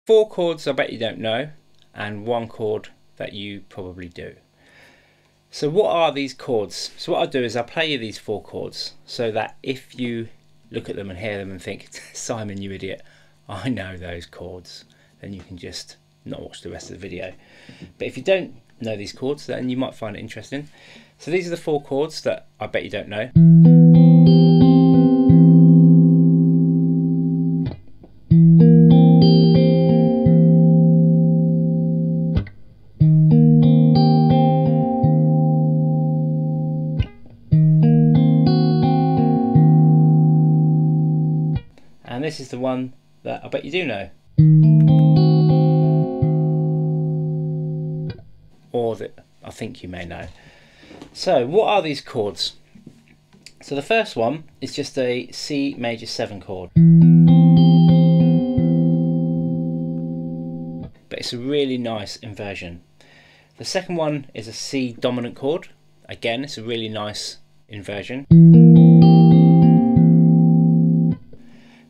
4 chords I bet you don't know, and 1 chord that you probably do. So what are these chords? So what I'll do is I'll play you these 4 chords so that if you look at them and hear them and think, Simon, you idiot, I know those chords, then you can just not watch the rest of the video. But if you don't know these chords, then you might find it interesting. So these are the 4 chords that I bet you don't know. And this is the one that I bet you do know. Or that I think you may know. So what are these chords? So the first one is just a C major 7 chord. But it's a really nice inversion. The second one is a C dominant chord. Again, it's a really nice inversion.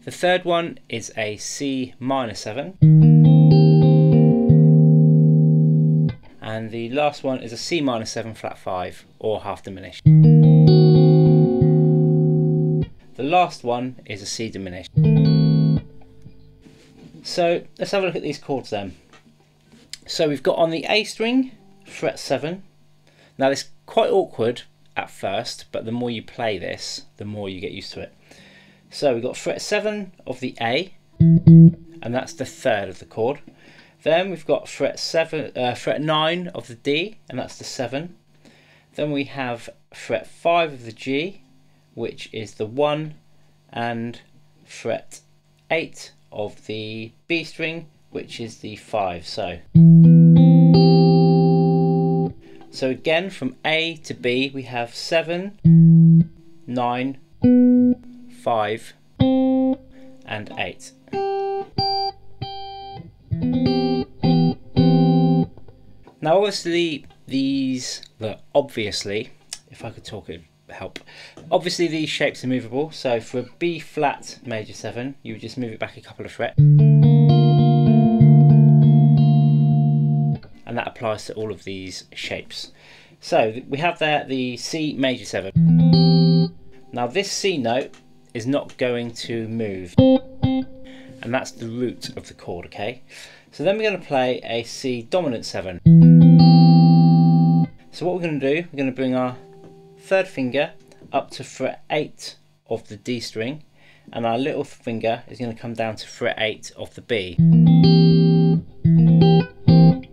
The third one is a C minor 7. And the last one is a C minor 7 flat 5 or half diminished. The last one is a C diminished. So let's have a look at these chords then. So we've got on the A string, fret 7. Now this is quite awkward at first, but the more you play this, the more you get used to it. So we've got fret 7 of the A, and that's the third of the chord. Then we've got fret 9 of the D, and that's the 7. Then we have fret 5 of the G, which is the 1, and fret 8 of the B string, which is the 5. So again, from A to B, we have 7, 9, 5, and 8. Now obviously these, obviously, if I could talk it would help. Obviously these shapes are movable, so for a B flat major 7, you would just move it back a couple of frets. And that applies to all of these shapes. So we have there the C major 7. Now this C note is not going to move, and that's the root of the chord, okay? So then we're going to play a C dominant 7. So what we're going to do, we're going to bring our third finger up to fret 8 of the D string, and our little finger is going to come down to fret 8 of the B.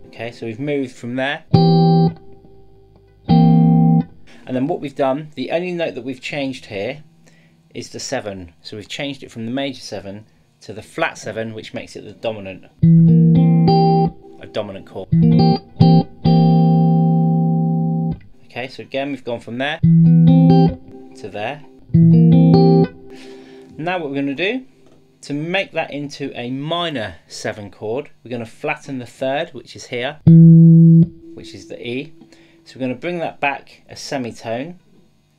Okay, so we've moved from there. And then what we've done, the only note that we've changed here is the 7. So we've changed it from the major 7 to the flat 7, which makes it the dominant, a dominant chord. Okay, so again we've gone from there to there. Now what we're going to do, to make that into a minor 7 chord, we're going to flatten the third, which is here, which is the E. So we're going to bring that back a semitone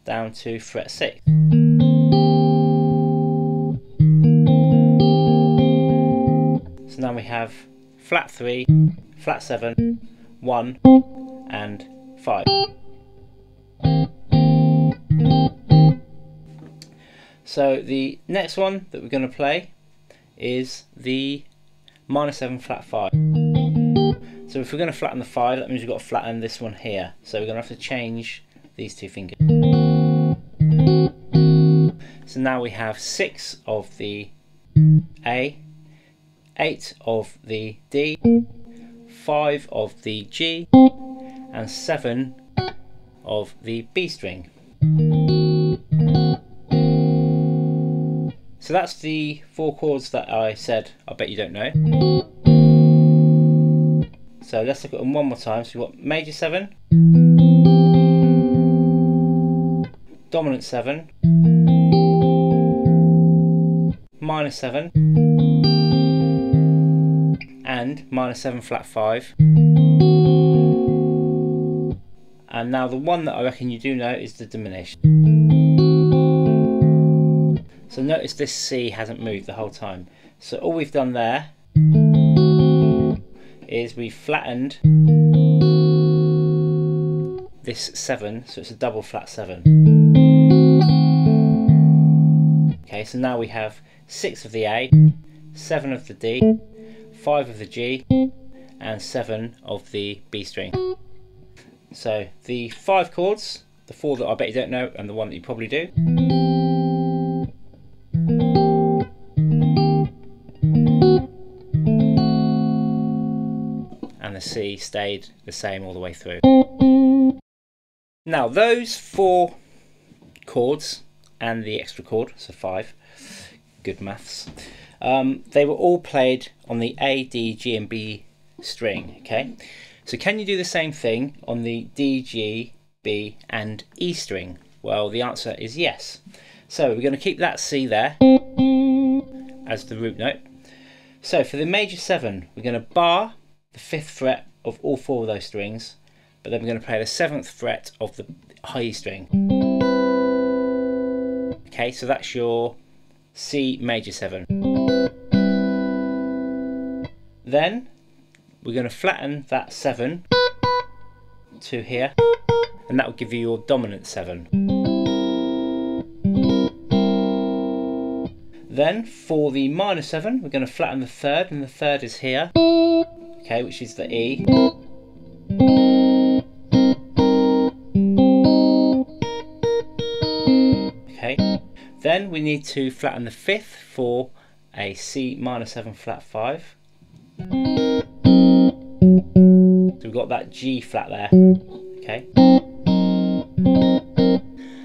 down to fret 6. So now we have flat 3, flat 7, 1 and 5. So the next one that we're going to play is the minor 7 flat 5. So if we're going to flatten the 5, that means we've got to flatten this one here. So we're going to have to change these 2 fingers. So now we have 6 of the A, 8 of the D, 5 of the G, and 7 of the B string. So that's the 4 chords that I said I bet you don't know. So let's look at them one more time. So we've got major 7, dominant 7, minor 7, and minor 7 flat 5. And now the one that I reckon you do know is the diminished. So notice this C hasn't moved the whole time. So all we've done there is we flattened this 7, so it's a double flat 7. Okay, so now we have 6 of the A, 7 of the D, 5 of the G, and 7 of the B string. So the 5 chords, the 4 that I bet you don't know, and the one that you probably do. And the C stayed the same all the way through. Now those 4 chords and the extra chord, so 5, good maths, they were all played on the A, D, G and B string, okay? So can you do the same thing on the D, G, B and E string? Well, the answer is yes. So we're going to keep that C there as the root note. So for the major 7, we're going to bar the 5th fret of all 4 of those strings, but then we're going to play the 7th fret of the high E string. Okay, so that's your C major 7. Then we're going to flatten that 7 to here, and that will give you your dominant 7. Then for the minor 7, we're going to flatten the 3rd, and the 3rd is here, okay, which is the E. Okay, then we need to flatten the 5th for a C minor 7 flat 5. So we've got that G flat there, okay.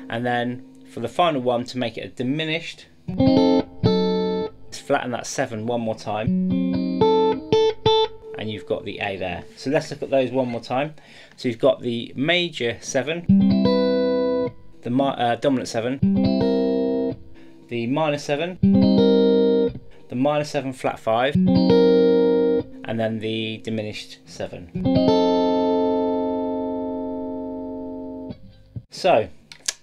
And then for the final one, to make it a diminished, let's flatten that 7 one more time, and you've got the A there. So let's look at those one more time. So you've got the major 7, the dominant 7, the minor 7, the minor 7 flat 5, and then the diminished 7. So,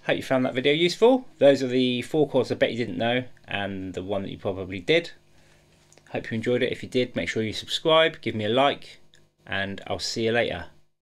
hope you found that video useful. Those are the 4 chords I bet you didn't know, and the one that you probably did. Hope you enjoyed it. If you did, make sure you subscribe, give me a like, and I'll see you later.